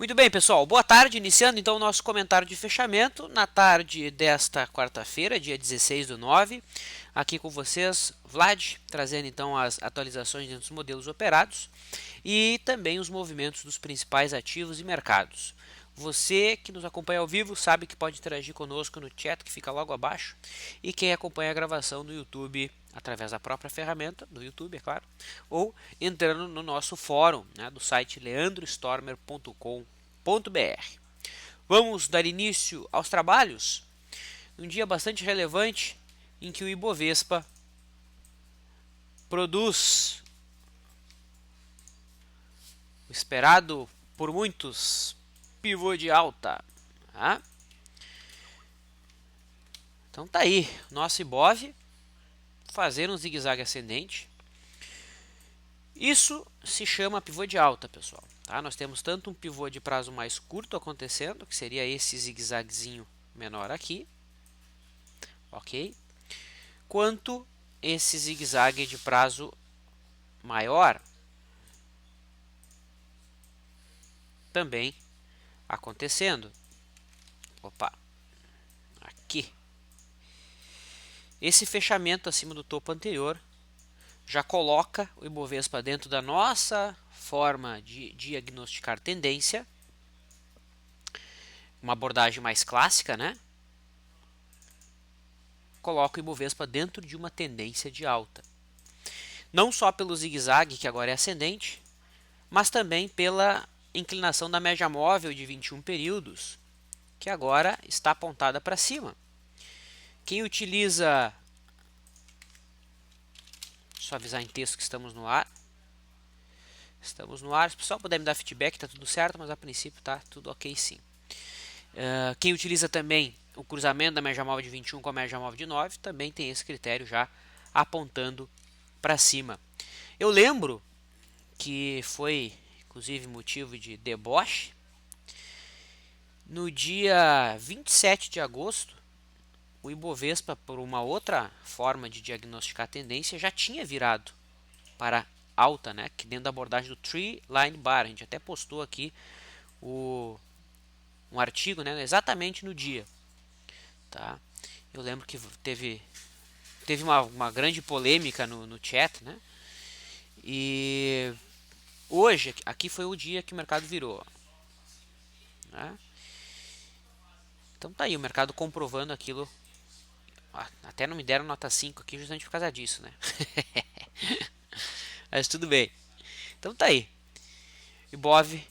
Muito bem, pessoal. Boa tarde. Iniciando então o nosso comentário de fechamento na tarde desta quarta-feira, dia 16/9. Aqui com vocês, Vlad, trazendo então as atualizações dos modelos operados e também os movimentos dos principais ativos e mercados. Você que nos acompanha ao vivo sabe que pode interagir conosco no chat que fica logo abaixo, e quem acompanha a gravação no YouTube através da própria ferramenta do YouTube, é claro, ou entrando no nosso fórum, né, do site leandrostormer.com.br. Vamos dar início aos trabalhos? Um dia bastante relevante em que o Ibovespa produz o esperado por muitos pivô de alta. Tá? Então tá aí, nosso Ibov fazendo um zigue-zague ascendente. Isso se chama pivô de alta, pessoal. Tá? Nós temos tanto um pivô de prazo mais curto acontecendo, que seria esse zigue-zaguezinho menor aqui, ok? Quanto esse zigue-zague de prazo maior também acontecendo. Opa, aqui. Esse fechamento acima do topo anterior já coloca o Ibovespa dentro da nossa forma de diagnosticar tendência, uma abordagem mais clássica, né? Coloca o Ibovespa dentro de uma tendência de alta. Não só pelo zigue-zague, que agora é ascendente, mas também pela inclinação da média móvel de 21 períodos, que agora está apontada para cima. Quem utiliza... Só avisar em texto que estamos no ar. Estamos no ar. Se o pessoal puder me dar feedback, está tudo certo, mas a princípio está tudo ok sim. Quem utiliza também o cruzamento da média móvel de 21 com a média móvel de 9 também tem esse critério já apontando para cima. Eu lembro que foi inclusive motivo de deboche no dia 27 de agosto. O Ibovespa, por uma outra forma de diagnosticar a tendência, já tinha virado para alta, né? Que dentro da abordagem do Tree Line Bar, a gente até postou aqui um artigo, né? Exatamente no dia, tá? Eu lembro que teve uma grande polêmica no chat, né? E hoje, aqui foi o dia que o mercado virou, né? Então tá aí, o mercado comprovando aquilo. Até não me deram nota 5 aqui justamente por causa disso, né? Mas tudo bem. Então tá aí. Ibov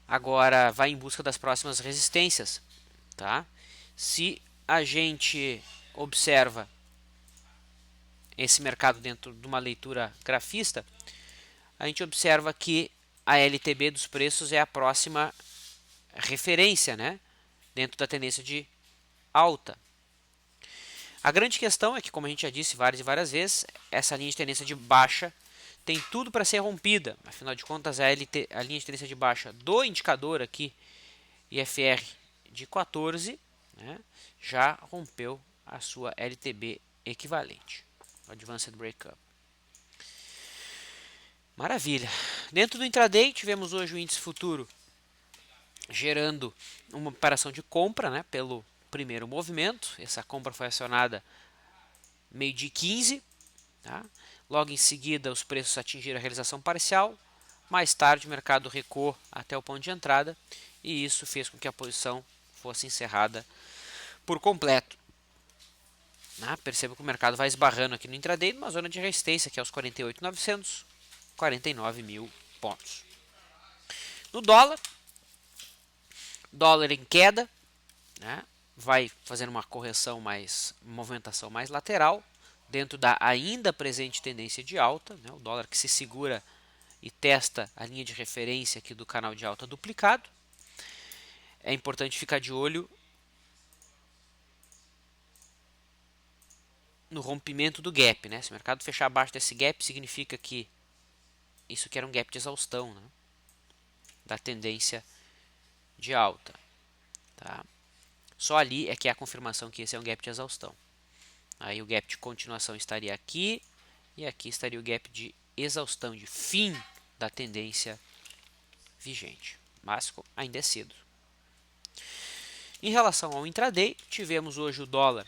agora vai em busca das próximas resistências, tá? Se a gente observa esse mercado dentro de uma leitura grafista, a gente observa que a LTB dos preços é a próxima referência, né? Dentro da tendência de alta. A grande questão é que, como a gente já disse várias e várias vezes, essa linha de tendência de baixa tem tudo para ser rompida. Afinal de contas, a linha de tendência de baixa do indicador aqui, IFR de 14, né, já rompeu a sua LTB equivalente, Advanced Breakup. Maravilha. Dentro do intraday, tivemos hoje o índice futuro gerando uma operação de compra, né, pelo primeiro movimento. Essa compra foi acionada meio-dia 15, tá? Logo em seguida, os preços atingiram a realização parcial. Mais tarde, o mercado recuou até o ponto de entrada e isso fez com que a posição fosse encerrada por completo. Perceba que o mercado vai esbarrando aqui no intraday numa zona de resistência, que é os 48.900, 49 mil pontos. No dólar em queda, né? Vai fazendo uma correção movimentação mais lateral, dentro da ainda presente tendência de alta, né? O dólar que se segura e testa a linha de referência aqui do canal de alta duplicado. É importante ficar de olho no rompimento do gap, né? Se o mercado fechar abaixo desse gap, significa que isso aqui era um gap de exaustão, né, da tendência de alta, tá? Só ali é que é a confirmação que esse é um gap de exaustão. Aí o gap de continuação estaria aqui e aqui estaria o gap de exaustão, de fim da tendência vigente. mas ainda é cedo. Em relação ao intraday, tivemos hoje o dólar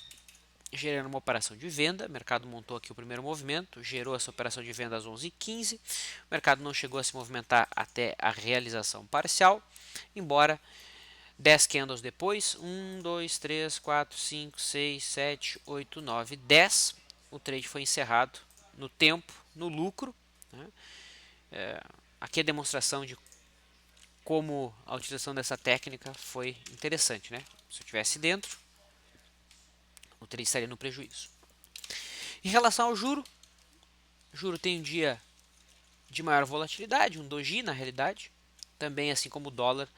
gerando uma operação de venda. O mercado montou aqui o primeiro movimento, gerou essa operação de venda às 11h15. O mercado não chegou a se movimentar até a realização parcial, embora 10 candles depois, 1, 2, 3, 4, 5, 6, 7, 8, 9, 10. O trade foi encerrado no tempo, no lucro. Né? Aqui a demonstração de como a utilização dessa técnica foi interessante. Né? Se eu estivesse dentro, o trade estaria no prejuízo. Em relação ao juro, o juro tem um dia de maior volatilidade, um doji na realidade. Também, assim como o dólar,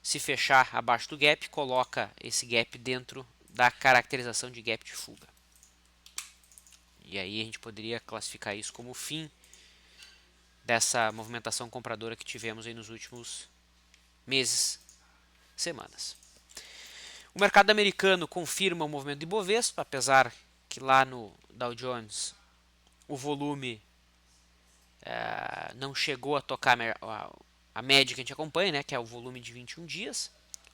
se fechar abaixo do gap, coloca esse gap dentro da caracterização de gap de fuga. E aí a gente poderia classificar isso como o fim dessa movimentação compradora que tivemos aí nos últimos meses, semanas. O mercado americano confirma o movimento de Ibovespa, apesar que lá no Dow Jones o volume não chegou a tocar a média que a gente acompanha, né, que é o volume de 21 dias.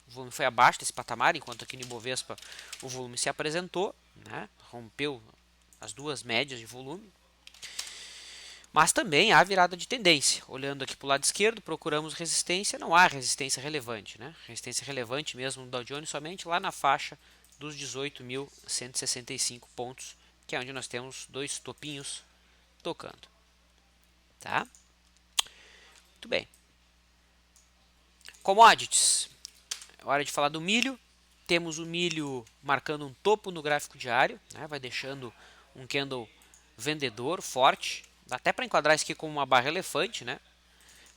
O volume foi abaixo desse patamar, enquanto aqui no Ibovespa o volume se apresentou, né, rompeu as duas médias de volume. Mas também há virada de tendência. Olhando aqui para o lado esquerdo, procuramos resistência, não há resistência relevante. Né? Resistência relevante mesmo no Dow Jones somente lá na faixa dos 18.165 pontos, que é onde nós temos dois topinhos tocando. Tá? Muito bem. Commodities. É hora de falar do milho. Temos o milho marcando um topo no gráfico diário, né? Vai deixando um candle vendedor forte. Dá até para enquadrar isso aqui como uma barra elefante, né?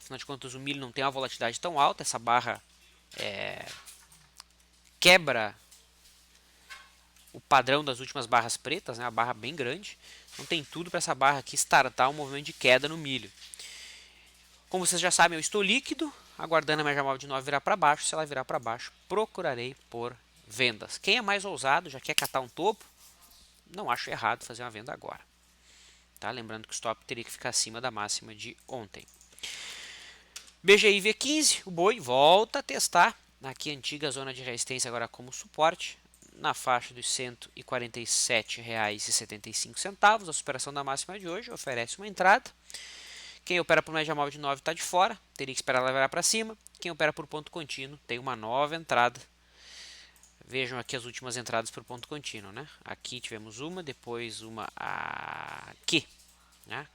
Afinal de contas, o milho não tem uma volatilidade tão alta. Essa barra quebra o padrão das últimas barras pretas, né? Uma barra bem grande. Então tem tudo para essa barra aqui startar um movimento de queda no milho. Como vocês já sabem, eu estou líquido, aguardando a média móvel de 9 virar para baixo. Se ela virar para baixo, procurarei por vendas. Quem é mais ousado, já quer catar um topo, não acho errado fazer uma venda agora. Tá? Lembrando que o stop teria que ficar acima da máxima de ontem. BGI V15, o boi volta a testar aqui a antiga zona de resistência agora como suporte, na faixa dos R$ 147,75. A superação da máxima de hoje oferece uma entrada. Quem opera por média móvel de 9 está de fora, teria que esperar ela virar para cima. Quem opera por ponto contínuo tem uma nova entrada. Vejam aqui as últimas entradas por ponto contínuo, né? Aqui tivemos uma, depois uma aqui, né?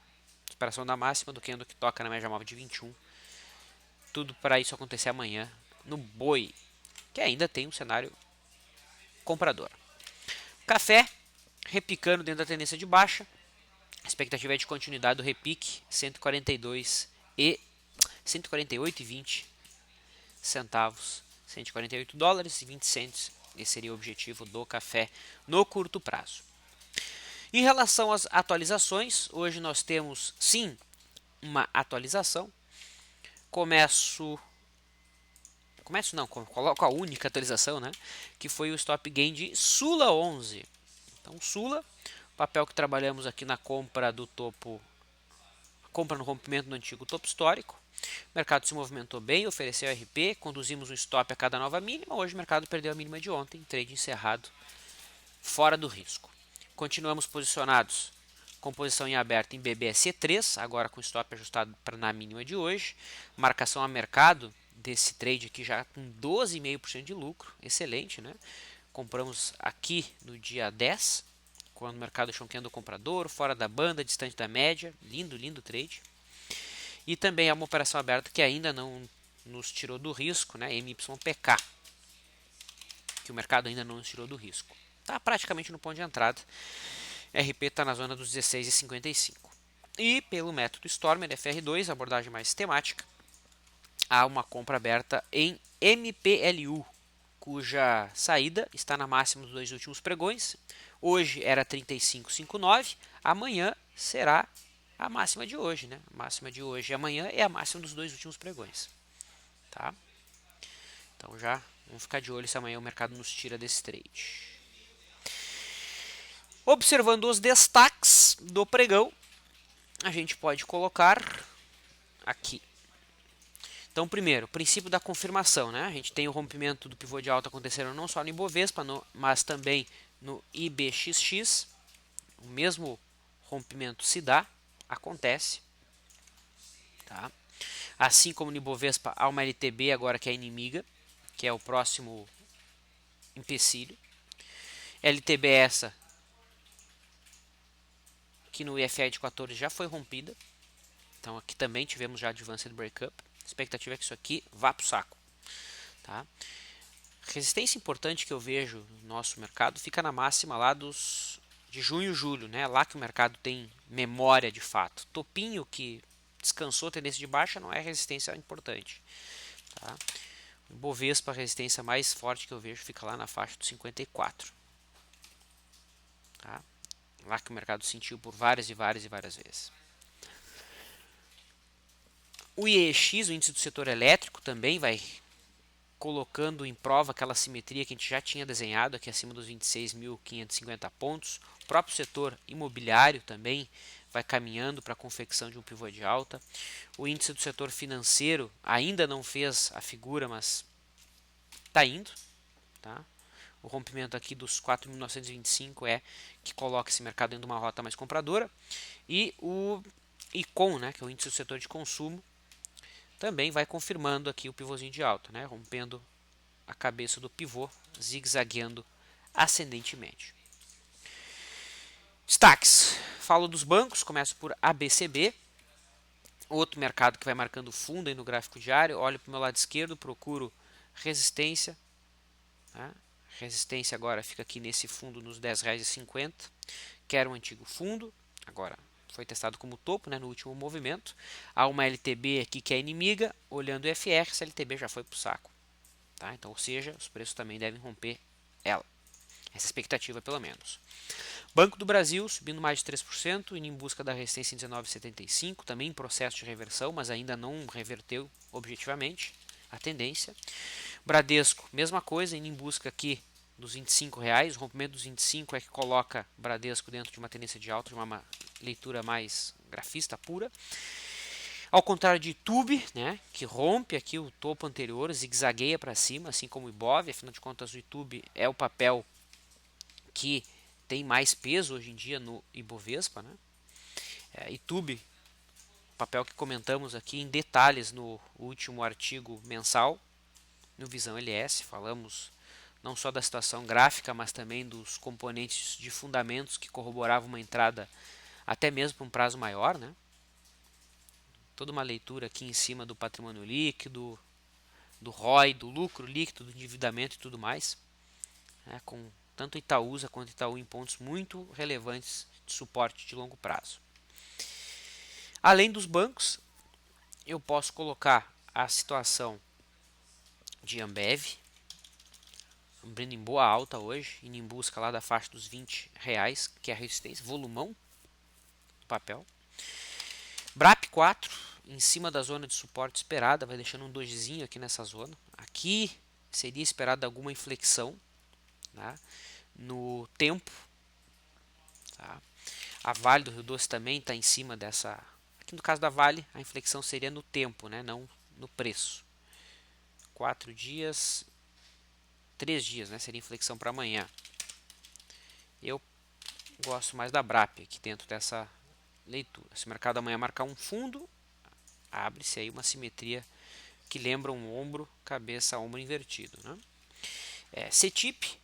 Superação da máxima do candle que toca na média móvel de 21. Tudo para isso acontecer amanhã no boi, que ainda tem um cenário comprador. Café repicando dentro da tendência de baixa. A expectativa é de continuidade do repique, 148,20 centavos, 148 dólares e 20 cents. Esse seria o objetivo do café no curto prazo. Em relação às atualizações, hoje nós temos sim uma atualização. Coloco a única atualização, né? Que foi o stop gain de Sula 11. Então Sula, papel que trabalhamos aqui na compra do topo, compra no rompimento do antigo topo histórico. O mercado se movimentou bem, ofereceu RP, conduzimos um stop a cada nova mínima. Hoje o mercado perdeu a mínima de ontem, trade encerrado fora do risco. Continuamos posicionados com posição em aberto em BBSE3, agora com stop ajustado para na mínima de hoje. Marcação a mercado desse trade aqui já com 12,5% de lucro, excelente, né? Compramos aqui no dia 10, quando o mercado deixou um candle comprador, fora da banda, distante da média, lindo trade. E também é uma operação aberta que ainda não nos tirou do risco, né? MYPK, que o mercado ainda não nos tirou do risco. Está praticamente no ponto de entrada. RP está na zona dos 16,55. E pelo método Stormer FR2, abordagem mais sistemática, há uma compra aberta em MPLU, cuja saída está na máxima dos dois últimos pregões. Hoje era 35,59, amanhã será a máxima de hoje, né? A máxima de hoje e amanhã é a máxima dos dois últimos pregões. Tá? Então já vamos ficar de olho se amanhã o mercado nos tira desse trade. Observando os destaques do pregão, a gente pode colocar aqui. Então, primeiro, o princípio da confirmação, né? A gente tem o rompimento do pivô de alta acontecendo não só no Ibovespa, mas também no IBXX. O mesmo rompimento se dá, acontece, tá? Assim como no Ibovespa há uma LTB agora que é inimiga, que é o próximo empecilho. LTB essa que no IFI de 14 já foi rompida. Então aqui também tivemos já Advanced Breakup. A expectativa é que isso aqui vá para o saco, tá? Resistência importante que eu vejo no nosso mercado fica na máxima lá de junho e julho, né? Lá que o mercado tem memória de fato. Topinho que descansou tendência de baixa não é resistência importante, tá? O Ibovespa, a resistência mais forte que eu vejo fica lá na faixa dos 54, tá? Lá que o mercado sentiu por várias vezes. O IEX, o índice do setor elétrico, também vai colocando em prova aquela simetria que a gente já tinha desenhado aqui acima dos 26.550 pontos. O próprio setor imobiliário também vai caminhando para a confecção de um pivô de alta. O índice do setor financeiro ainda não fez a figura, mas está indo, tá? O rompimento aqui dos 4.925 é que coloca esse mercado dentro de uma rota mais compradora. E o ICOM, né, que é o índice do setor de consumo, também vai confirmando aqui o pivôzinho de alta, né, rompendo a cabeça do pivô, zigue-zagueando ascendentemente. Destaques. Falo dos bancos, começo por ABCB, outro mercado que vai marcando fundo aí no gráfico diário. Olho para o meu lado esquerdo, procuro resistência, né? Resistência agora fica aqui nesse fundo nos R$10,50, que era um antigo fundo, agora foi testado como topo, né, no último movimento. Há uma LTB aqui que é inimiga, olhando o FR, essa LTB já foi para o saco, tá? Então, ou seja, os preços também devem romper ela, essa expectativa pelo menos. Banco do Brasil subindo mais de 3%, indo em busca da resistência em 19,75, também em processo de reversão, mas ainda não reverteu objetivamente a tendência. Bradesco, mesma coisa, indo em busca aqui dos R$25, o rompimento dos 25 é que coloca o Bradesco dentro de uma tendência de alta, de uma leitura mais grafista pura. Ao contrário de YouTube, né, que rompe aqui o topo anterior, zigue-zagueia para cima, assim como o Ibov, afinal de contas o YouTube é o papel que tem mais peso hoje em dia no Ibovespa, né? YouTube, papel que comentamos aqui em detalhes no último artigo mensal, no Visão LS, falamos não só da situação gráfica, mas também dos componentes de fundamentos que corroboravam uma entrada até mesmo para um prazo maior, né? Toda uma leitura aqui em cima do patrimônio líquido, do ROI, do lucro líquido, do endividamento e tudo mais, né? Com tanto Itaúsa quanto Itaú em pontos muito relevantes de suporte de longo prazo. Além dos bancos, eu posso colocar a situação de Ambev, abrindo em boa alta hoje, indo em busca lá da faixa dos R$20, que é a resistência, volumão do papel. BRAP 4, em cima da zona de suporte esperada, vai deixando um dojizinho aqui nessa zona. Aqui seria esperada alguma inflexão, tá, no tempo. Tá. A Vale do Rio Doce também está em cima dessa. Aqui no caso da Vale, a inflexão seria no tempo, né, não no preço. 4 dias, 3 dias, né, seria inflexão para amanhã. Eu gosto mais da BRAP aqui dentro dessa leitura. Se o mercado amanhã marcar um fundo, abre-se aí uma simetria que lembra um ombro, cabeça, ombro invertido, né? CETIP,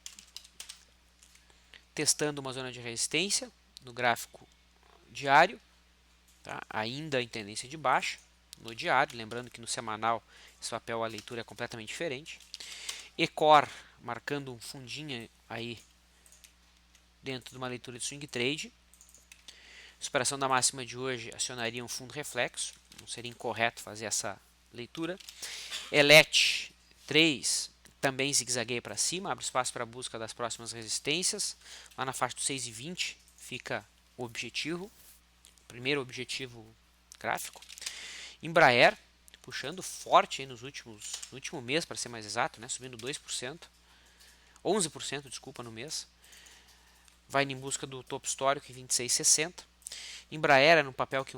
testando uma zona de resistência no gráfico diário, tá? Ainda em tendência de baixa no diário, lembrando que no semanal esse papel, a leitura é completamente diferente. Ecor marcando um fundinho aí dentro de uma leitura de swing trade. Superação da máxima de hoje acionaria um fundo reflexo, não seria incorreto fazer essa leitura. ELET 3 também zigue-zagueia para cima, abre espaço para a busca das próximas resistências. Lá na faixa dos 6,20 fica o objetivo, primeiro objetivo gráfico. Embraer puxando forte aí no último mês, para ser mais exato, né, subindo 2%, 11%, desculpa, no mês. Vai em busca do topo histórico em 26,60. Embraer era no papel que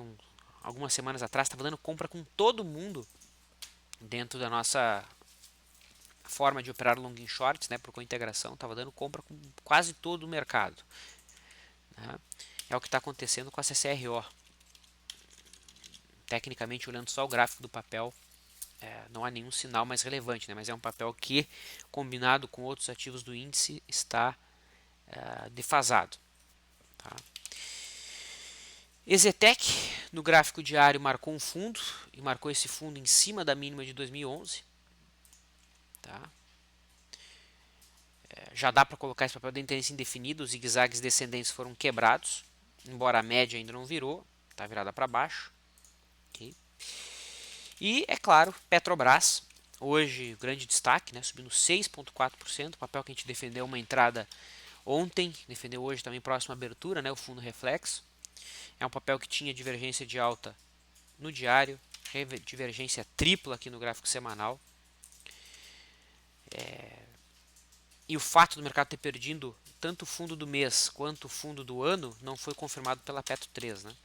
algumas semanas atrás estava dando compra com todo mundo dentro da nossa forma de operar long e shorts, né, por integração, estava dando compra com quase todo o mercado. Né? É o que está acontecendo com a CCRO. Tecnicamente, olhando só o gráfico do papel, não há nenhum sinal mais relevante, né? Mas é um papel que, combinado com outros ativos do índice, está defasado. Tá? Exetec, no gráfico diário, marcou um fundo, e marcou esse fundo em cima da mínima de 2011. Tá? Já dá para colocar esse papel de interesse indefinido, os zigue-zagues descendentes foram quebrados, embora a média ainda não virou, está virada para baixo. Okay? E, é claro, Petrobras, hoje grande destaque, né, subindo 6,4%, papel que a gente defendeu uma entrada ontem, defendeu hoje também próxima abertura, né, o fundo reflexo. É um papel que tinha divergência de alta no diário, divergência tripla aqui no gráfico semanal. E o fato do mercado ter perdido tanto o fundo do mês quanto o fundo do ano não foi confirmado pela Petro 3, né?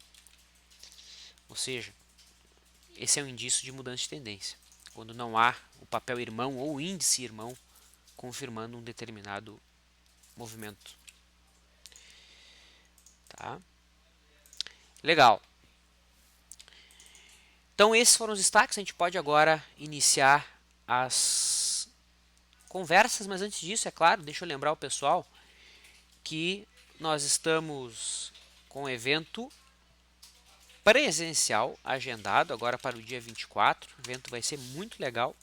Ou seja, esse é um indício de mudança de tendência, quando não há o papel irmão ou o índice irmão confirmando um determinado movimento. Tá? Legal. Então esses foram os destaques, a gente pode agora iniciar as conversas, mas antes disso, é claro, deixa eu lembrar o pessoal que nós estamos com o evento presencial agendado agora para o dia 24. O evento vai ser muito legal,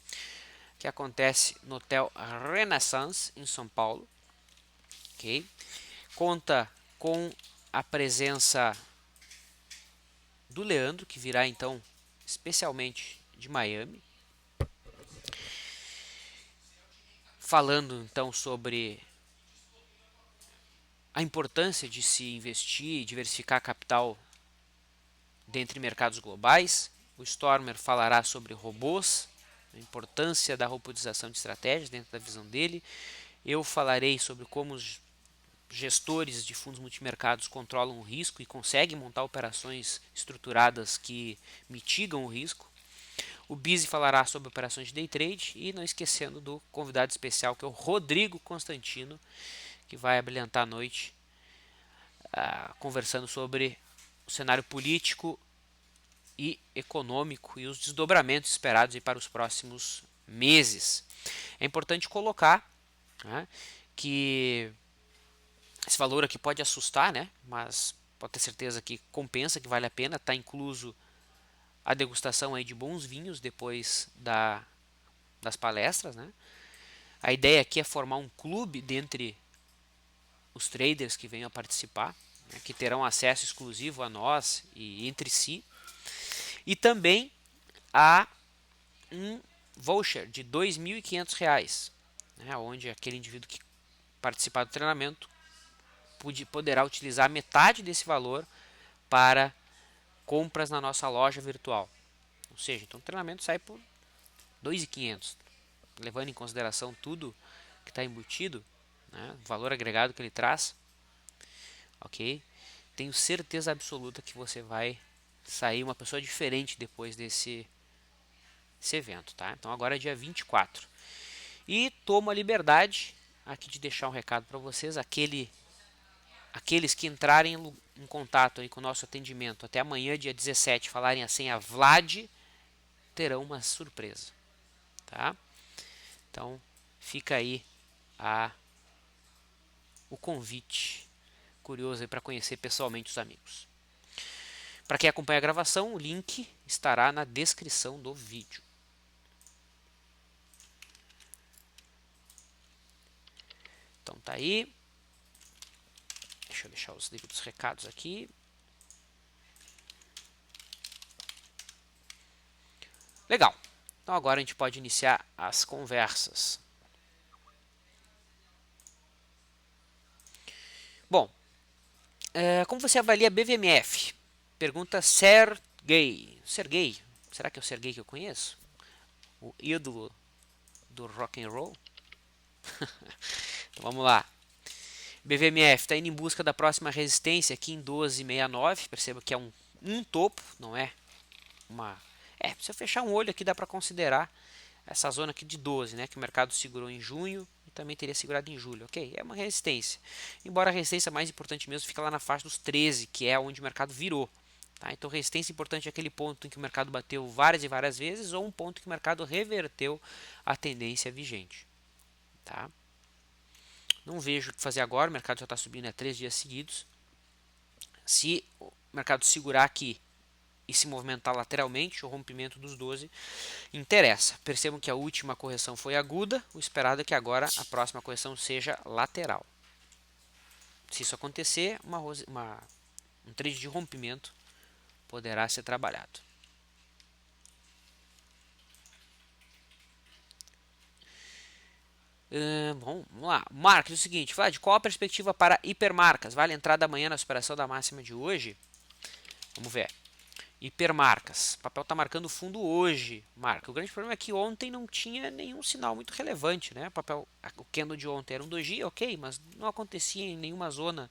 que acontece no Hotel Renaissance em São Paulo. Okay? Conta com a presença do Leandro, que virá então especialmente de Miami, falando então sobre a importância de se investir e diversificar capital dentre mercados globais. O Stormer falará sobre robôs, a importância da robotização de estratégias dentro da visão dele. Eu falarei sobre como os gestores de fundos multimercados controlam o risco e conseguem montar operações estruturadas que mitigam o risco. O Bizzy falará sobre operações de day trade e não esquecendo do convidado especial que é o Rodrigo Constantino, que vai abrilhantar a noite conversando sobre o cenário político e econômico e os desdobramentos esperados aí para os próximos meses. É importante colocar, né, que esse valor aqui pode assustar, né, mas pode ter certeza que compensa, que vale a pena. Está incluso a degustação aí de bons vinhos depois das palestras. Né. A ideia aqui é formar um clube dentre os traders que venham a participar, né, que terão acesso exclusivo a nós e entre si. E também há um voucher de R$ 2.500, né, onde aquele indivíduo que participar do treinamento poderá utilizar metade desse valor para compras na nossa loja virtual. Ou seja, então o treinamento sai por R$ 2.500, levando em consideração tudo que está embutido, né, o valor agregado que ele traz. Ok? Tenho certeza absoluta que você vai sair uma pessoa diferente depois desse evento, tá? Então agora é dia 24. E tomo a liberdade aqui de deixar um recado para vocês, aqueles que entrarem em contato aí com o nosso atendimento até amanhã, dia 17, falarem a senha Vlad, terão uma surpresa, tá? Então fica aí o convite curioso para conhecer pessoalmente os amigos. Para quem acompanha a gravação, o link estará na descrição do vídeo. Então tá aí. Deixa eu deixar os devidos recados aqui. Legal. Então agora a gente pode iniciar as conversas. Bom, como você avalia a BVMF? Pergunta Sergei. Sergei, será que é o Sergei que eu conheço? O ídolo do rock and roll? Então vamos lá. BVMF está indo em busca da próxima resistência aqui em 12,69. Perceba que é um topo, não é Se eu fechar um olho aqui dá para considerar essa zona aqui de 12, né, que o mercado segurou em junho e também teria segurado em julho, ok? É uma resistência. Embora a resistência mais importante mesmo fica lá na faixa dos 13, que é onde o mercado virou. Tá? Então, resistência importante é aquele ponto em que o mercado bateu várias e várias vezes ou um ponto que o mercado reverteu a tendência vigente. Tá? Não vejo o que fazer agora, o mercado já está subindo há 3 dias seguidos. Se o mercado segurar aqui e se movimentar lateralmente, o rompimento dos 12 interessa. Percebam que a última correção foi aguda, o esperado é que agora a próxima correção seja lateral. Se isso acontecer, um trade de rompimento poderá ser trabalhado. Bom, vamos lá. Marcos, é o seguinte, Vlad, qual a perspectiva para hipermarcas? Vale entrada amanhã na superação da máxima de hoje? Vamos ver. Hipermarcas. O papel está marcando fundo hoje, marca. O grande problema é que ontem não tinha nenhum sinal muito relevante, né? O candle de ontem era um doji, ok, mas não acontecia em nenhuma zona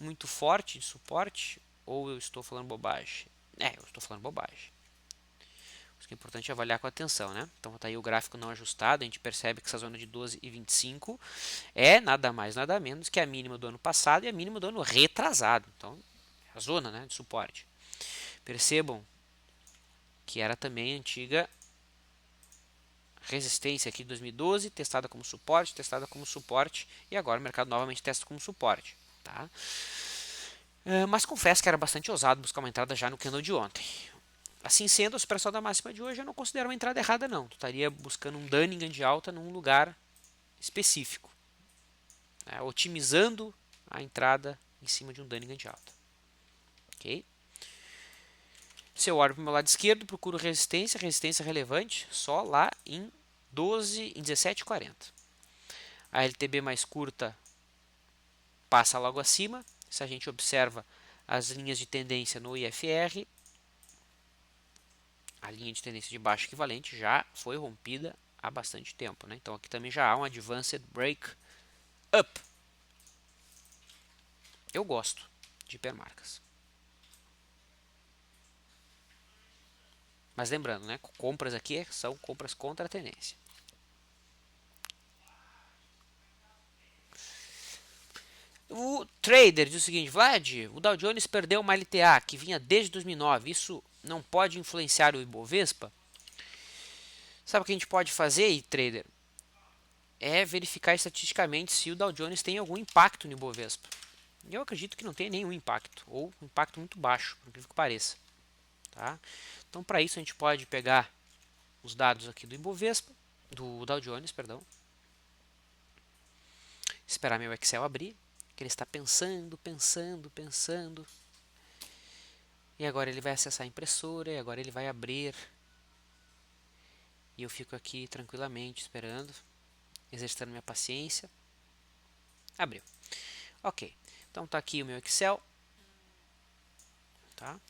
muito forte de suporte. Ou eu estou falando bobagem? Eu estou falando bobagem. Isso que é importante avaliar com atenção, né? Então está aí o gráfico não ajustado, a gente percebe que essa zona de 12,25 é nada mais, nada menos que a mínima do ano passado e a mínima do ano retrasado. Então, é a zona, né, de suporte. Percebam que era também a antiga resistência aqui de 2012, testada como suporte, e agora o mercado novamente testa como suporte. Tá? Mas confesso que era bastante ousado buscar uma entrada já no candle de ontem. Assim sendo, a superação da máxima de hoje eu não considero uma entrada errada não. Tu estaria buscando um Dunningham de alta num lugar específico, né? Otimizando a entrada em cima de um Dunningham de alta. Ok? Se eu olho para o meu lado esquerdo, procuro resistência relevante, só lá em 17,40. A LTB mais curta passa logo acima. Se a gente observa as linhas de tendência no IFR, a linha de tendência de baixo equivalente já foi rompida há bastante tempo, né? Então aqui também já há um Advanced Break Up. Eu gosto de hipermarcas. Mas lembrando, né? Compras aqui são compras contra a tendência. O trader diz o seguinte, Vlad, o Dow Jones perdeu uma LTA que vinha desde 2009. Isso não pode influenciar o Ibovespa? Sabe o que a gente pode fazer, trader? É verificar estatisticamente se o Dow Jones tem algum impacto no Ibovespa. Eu acredito que não tem nenhum impacto, ou um impacto muito baixo, por incrível que pareça. Tá? Então, para isso, a gente pode pegar os dados aqui do Ibovespa, do Dow Jones, perdão. Esperar meu Excel abrir, que ele está pensando. E agora ele vai acessar a impressora, e agora ele vai abrir. E eu fico aqui tranquilamente esperando, exercitando minha paciência. Abriu. Ok, então está aqui o meu Excel. Tá?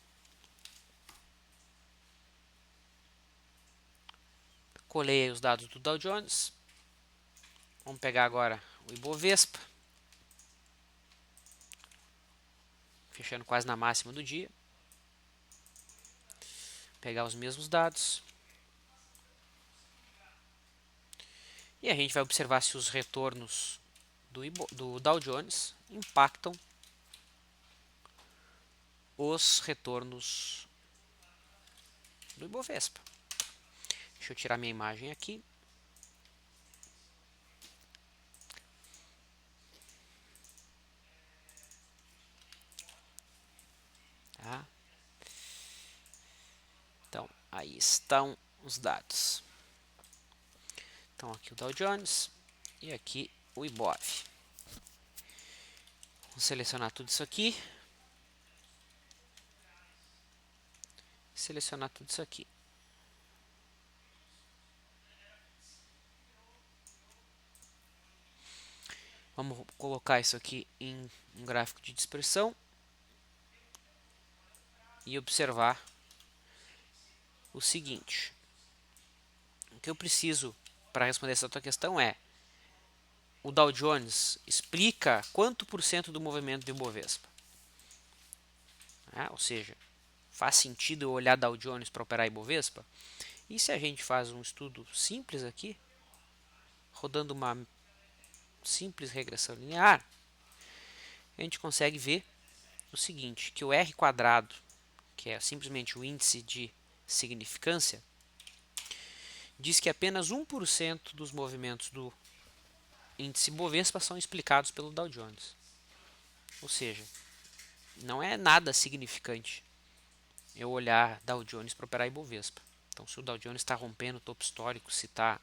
Colei os dados do Dow Jones. Vamos pegar agora o Ibovespa. Fechando quase na máxima do dia. Pegar os mesmos dados. E a gente vai observar se os retornos do Dow Jones impactam os retornos do Ibovespa. Deixa eu tirar minha imagem aqui. Tá? Então, aí estão os dados. Então, aqui o Dow Jones e aqui o Ibov. Vou selecionar tudo isso aqui. Selecionar tudo isso aqui. Vamos colocar isso aqui em um gráfico de dispersão e observar o seguinte. O que eu preciso para responder essa tua questão é: o Dow Jones explica quanto por cento do movimento do Ibovespa? Ou seja, Faz sentido eu olhar Dow Jones para operar Ibovespa? E se a gente faz um estudo simples aqui, rodando uma simples regressão linear, a gente consegue ver o seguinte, que o R quadrado, que é simplesmente o índice de significância, diz que apenas 1% dos movimentos do índice Bovespa são explicados pelo Dow Jones. Ou seja, não é nada significante eu olhar Dow Jones para operar Ibovespa. Então, se o Dow Jones está rompendo o topo histórico, se está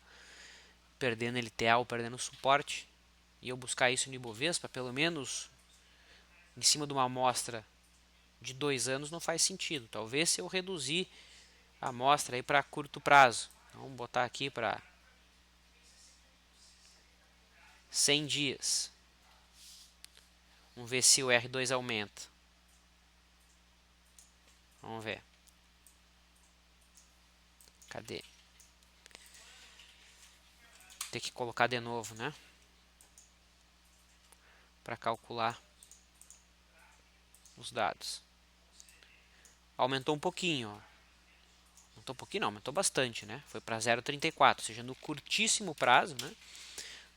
perdendo LTA ou perdendo suporte, e eu buscar isso no Ibovespa, pelo menos em cima de uma amostra de 2 anos, não faz sentido. Talvez se eu reduzir a amostra aí para curto prazo. Então, vamos botar aqui para 100 dias. Vamos ver se o R2 aumenta. Vamos ver. Cadê? Ter que colocar de novo, né? Para calcular os dados. Aumentou um pouquinho, ó. Aumentou um pouquinho, não, aumentou bastante, né? Foi para 0,34, ou seja, no curtíssimo prazo, né?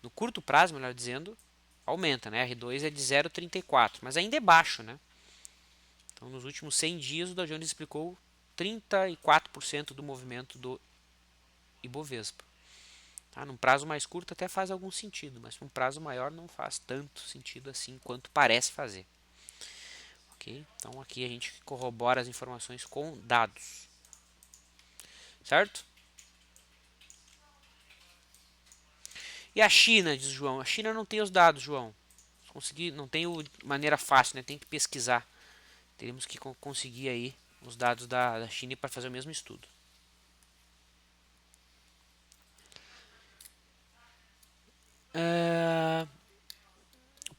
No curto prazo, melhor dizendo, aumenta, né? R2 é de 0,34, mas ainda é baixo, né? Então, nos últimos 100 dias, o Dow Jones explicou 34% do movimento do Ibovespa. Tá? Num prazo mais curto até faz algum sentido, mas num prazo maior não faz tanto sentido assim quanto parece fazer. Ok? Então aqui a gente corrobora as informações com dados. Certo? E a China, diz o João. A China não tem os dados, João. Não tem maneira fácil, né? Tem que pesquisar. Teríamos que conseguir aí os dados da China para fazer o mesmo estudo.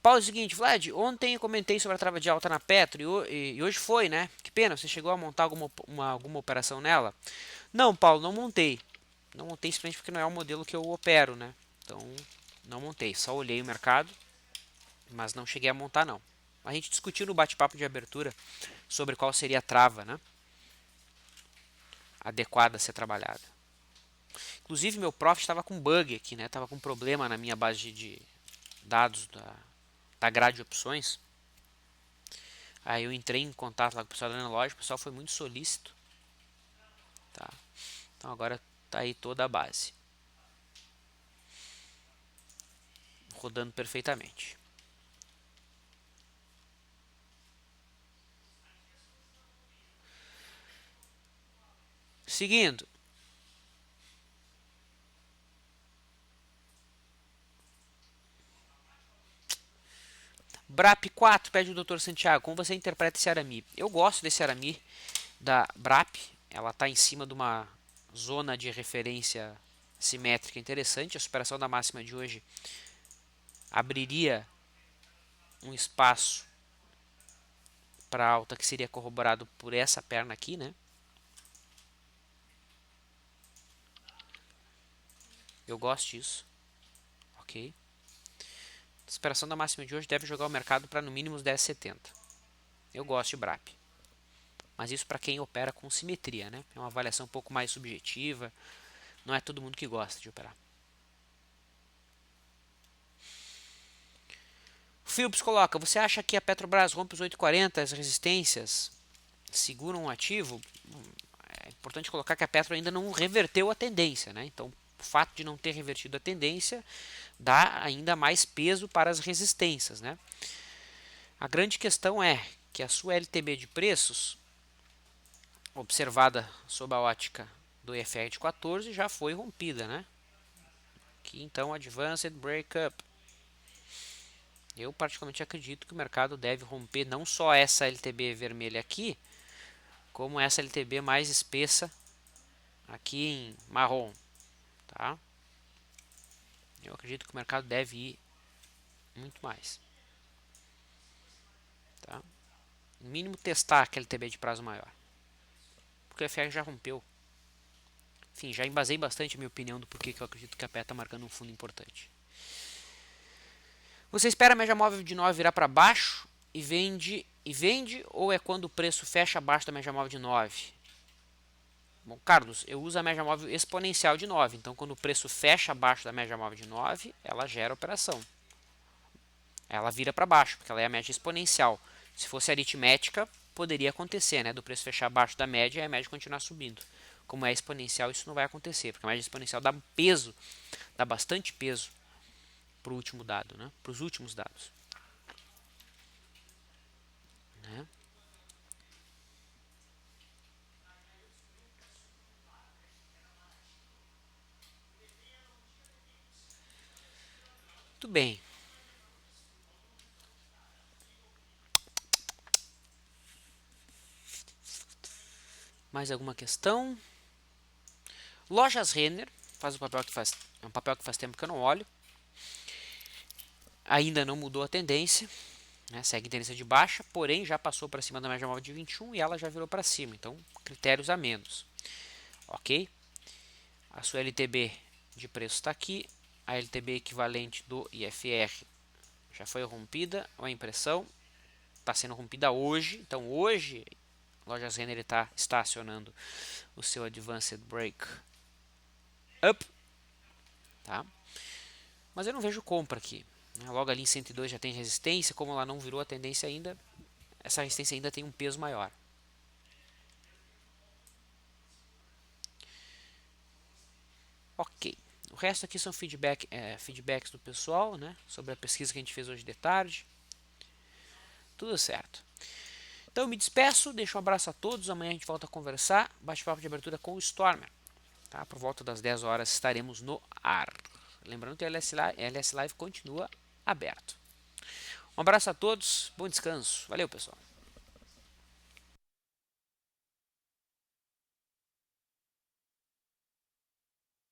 Paulo, é o seguinte, Vlad, ontem eu comentei sobre a trava de alta na Petro e hoje foi, né? Que pena, você chegou a montar alguma operação nela? Não, Paulo, não montei. Não montei simplesmente porque não é o modelo que eu opero, né? Então, não montei. Só olhei o mercado, mas não cheguei a montar, não. A gente discutiu no bate-papo de abertura sobre qual seria a trava, né? Adequada a ser trabalhada. Inclusive, meu profit estava com bug aqui, né? Tava com problema na minha base de dados da grade de opções. Aí eu entrei em contato lá com o pessoal da loja, o pessoal foi muito solícito. Tá? Então agora tá aí toda a base. Rodando perfeitamente. Seguindo. BRAP 4, pede o Dr. Santiago, como você interpreta esse Arami? Eu gosto desse Arami da BRAP, ela está em cima de uma zona de referência simétrica interessante. A superação da máxima de hoje abriria um espaço para alta que seria corroborado por essa perna aqui, né? Eu gosto disso. Ok. A superação da máxima de hoje deve jogar o mercado para no mínimo os 10,70. Eu gosto de BRAP. Mas isso para quem opera com simetria, né? É uma avaliação um pouco mais subjetiva. Não é todo mundo que gosta de operar. O Phillips coloca, você acha que a Petrobras rompe os 8,40, as resistências, seguram um ativo? É importante colocar que a Petro ainda não reverteu a tendência, né? Então, o fato de não ter revertido a tendência dá ainda mais peso para as resistências, né? A grande questão é que a sua LTB de preços, observada sob a ótica do EFR de 14, já foi rompida, né? Aqui então, Advanced Breakup. Eu particularmente acredito que o mercado deve romper não só essa LTB vermelha aqui, como essa LTB mais espessa aqui em marrom, tá? Eu acredito que o mercado deve ir muito mais, tá? No mínimo testar aquele LTB de prazo maior, porque o FR já rompeu. Enfim, já embasei bastante a minha opinião do porquê que eu acredito que a PE está marcando um fundo importante. Você espera a média móvel de 9 virar para baixo e vende e vende ou é quando o preço fecha abaixo da média móvel de 9? Bom, Carlos, eu uso a média móvel exponencial de 9, então quando o preço fecha abaixo da média móvel de 9, ela gera operação. Ela vira para baixo, porque ela é a média exponencial. Se fosse aritmética, poderia acontecer, né? Do preço fechar abaixo da média e a média continuar subindo. Como é exponencial, isso não vai acontecer, porque a média exponencial dá peso, dá bastante peso para o último dado, né? Para os últimos dados. Né? Muito bem. Mais alguma questão? Lojas Renner faz um papel que faz, é um papel que faz tempo que eu não olho. Ainda não mudou a tendência, né? Segue tendência de baixa, porém já passou para cima da média móvel de 21 e ela já virou para cima. Então, critérios a menos. Ok? A sua LTB de preço está aqui. A LTB equivalente do IFR já foi rompida. A impressão está sendo rompida hoje. Então, hoje, Lojas Renner está acionando o seu Advanced Break Up. Tá? Mas eu não vejo compra aqui. Logo ali em 102 já tem resistência. Como ela não virou a tendência ainda, essa resistência ainda tem um peso maior. Ok. O resto aqui são feedbacks do pessoal, né? Sobre a pesquisa que a gente fez hoje de tarde. Tudo certo. Então eu me despeço, deixo um abraço a todos. Amanhã a gente volta a conversar. Bate-papo de abertura com o Stormer. Tá? Por volta das 10 horas estaremos no ar. Lembrando que o LS Live continua aberto. Um abraço a todos, bom descanso. Valeu, pessoal.